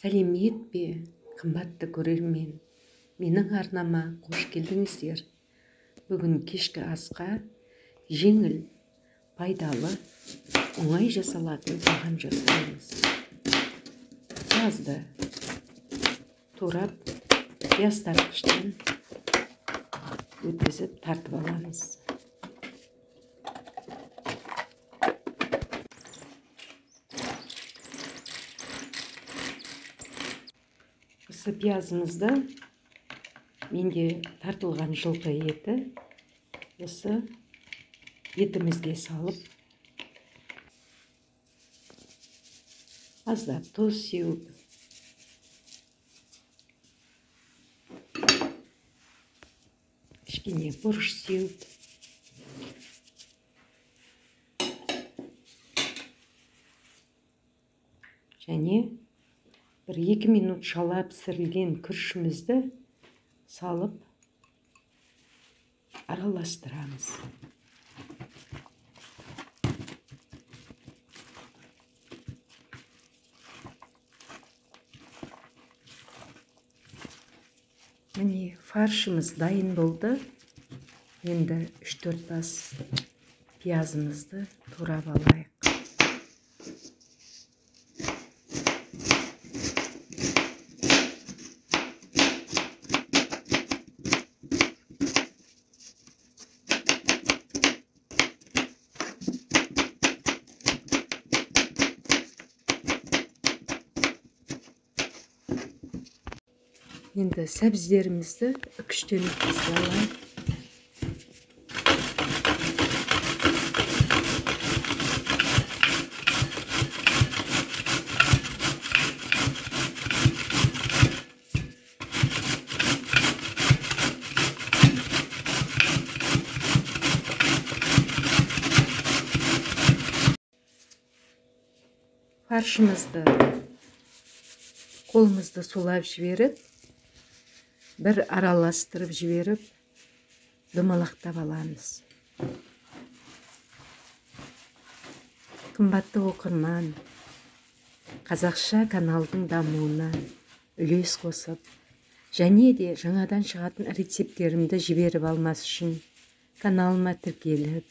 Сәлемет пе, қымбатты көрермен, менің арнама қош келдіңіздер. Бүгін кешкі асқа жеңіл, пайдалы, оңай жасалатын тағам жасаймыз. Пиязды турап, пияз тартқыштан өткізіп тартып аламыз. Осы пиязымызды менде тартылған жылқы еті, осы етімізге салып, аздап тұз сеуіп, кішкене бұрыш сеуіп, және 1-2 минут шала пісірілген күрішімізді салып араластырамыз. Міне фаршымыз дайын болды. Енді 3-4 бас пиязымызды турап алайық. Енді сәбіздерімізді үкіштен өткізіп алайық. Фаршымызды қолымызды сулап жіберіп, бір араластырып жіберіп, домалақтап аламыз. Қымбатты оқырман, қазақша каналдың дамуына үлес қосып, және де жаңадан шығатын рецепттерімді жіберіп алмас үшін каналыма тіркеліп,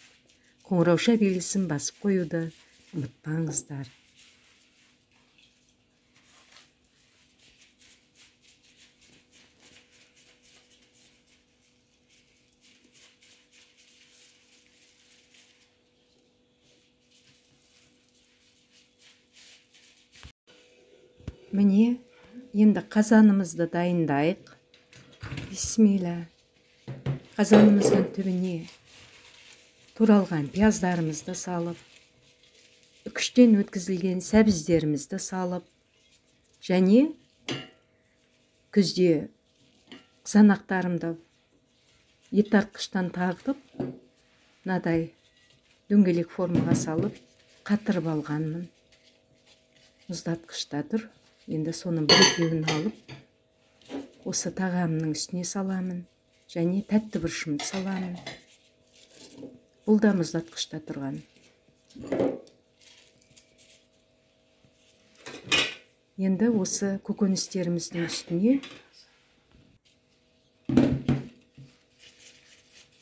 қоңырауша белгісін басып қоюды ұмытпаңыздар. Міне, енді қазанымызды дайындайық. Бисмилла. Қазанымыздың түбіне туралған пияздарымызды салып, үкіштен өткізілген сәбіздерімізді салып, және күзде қызанақтарымды ет тартқыштан тартып, мынадай дөңгелек формаға салып, қатырып алғанмын. Мұздатқышта тұр. Енді соның бір-екеуін алып, осы тағамның үстіне саламын, және тәтті бұрышымды саламын. Бұл да мұздатқышта тұрған. Енді осы көкөністеріміздің үстіне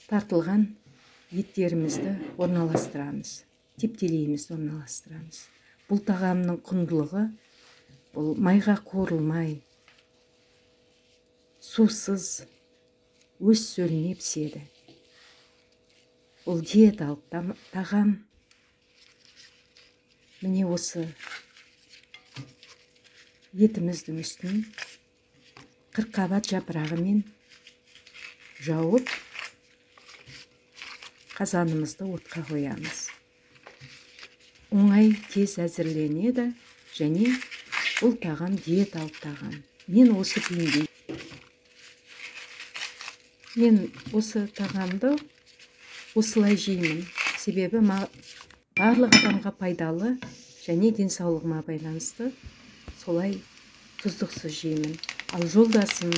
тартылған еттерімізді орналастырамыз. Тептелейміз, орналастырамыз. Бұл тағамның құндылығы, бұл майға қуырылмай, сусыз, өз сөліне піседі. Бұл диеталық тағам. Міне осы етіміздің үстін қырыққабат жапырағымен жауып, қазанымызды отқа қоямыз. Оңай, тез әзірленеді, және бұл тағам диеталық тағам. Мен осы күйінде. Мен осы тағамды осылай жеймін. Себебі барлық адамға пайдалы, және денсаулығыма байланысты солай тұздықсыз жеймін. Ал жолдасым,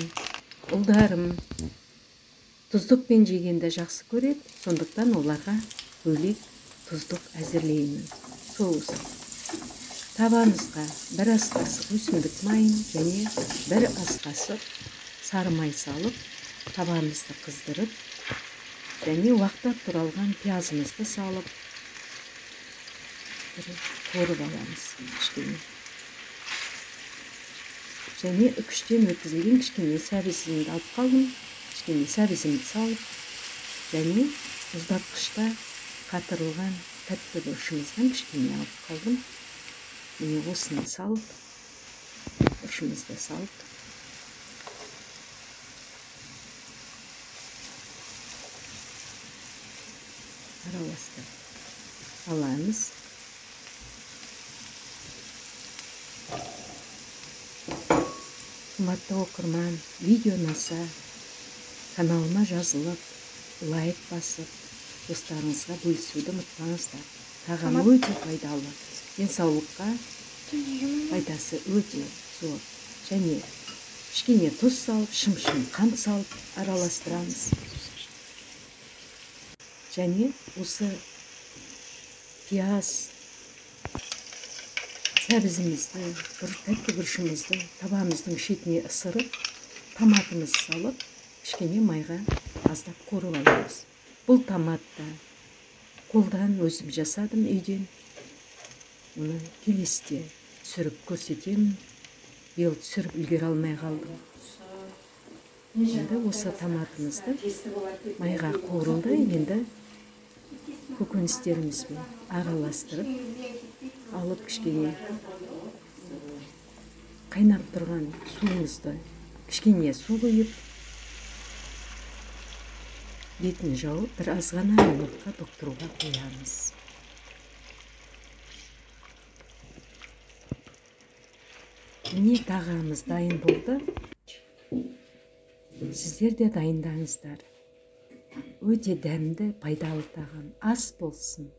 ұлдарым тұздықпен жегенді жақсы көреді, сондықтан оларға бөлек тұздық әзірлеймін. Соус. Табамызға бір ас қасық өсімдік майын және бір ас қасық сары май салып, табамызды қыздырып, және уақтап тұралған пиязымызды салып, қорып аламыз кішкене. Және үкіштен өткізілген кішкене сәбізімді алып қалдым. Кішкене сәбізімді салып, және мұздатқышта қатырылған тәтті бұрышымыздан кішкене алып қалдым. Міне осыны салып, бұрышымызды салып, араластырып аламыз. Қымбатты оқырман, видео ұнаса, каналыма жазылып, лайк басып, достарыңызға бөлісуді ұмытпаңыздар. Тағамы өте пайдалы, денсаулыққа пайдасы өте зор. Және кішкене тұз салып, шым-шым қант салып араластырамыз. Және осы пияз, сәбізімізді, тәтті бұрышымызды табамыздың шетіне ысырып, томатымызды салып, кішкене майға аздап қорып аламыз. Бұл томатты қолдан өзім жасадым үйден. Оны келесіде түсіріп көрсетемін. Биыл түсіріп үлгере алмай қалдым. Енді осы томатымызды майға қорылды. Енді көкөністерімізбен араластырып алып, кішкене қайнап тұрған суымызды кішкене су құйып, бетін жауып, бір аз ғана минутқа тоқтыруға қоямыз. Міне тағамыз дайын болды. Сіздер де дайындаңыздар. Өте дәмді, пайдалы тағам. Ас болсын.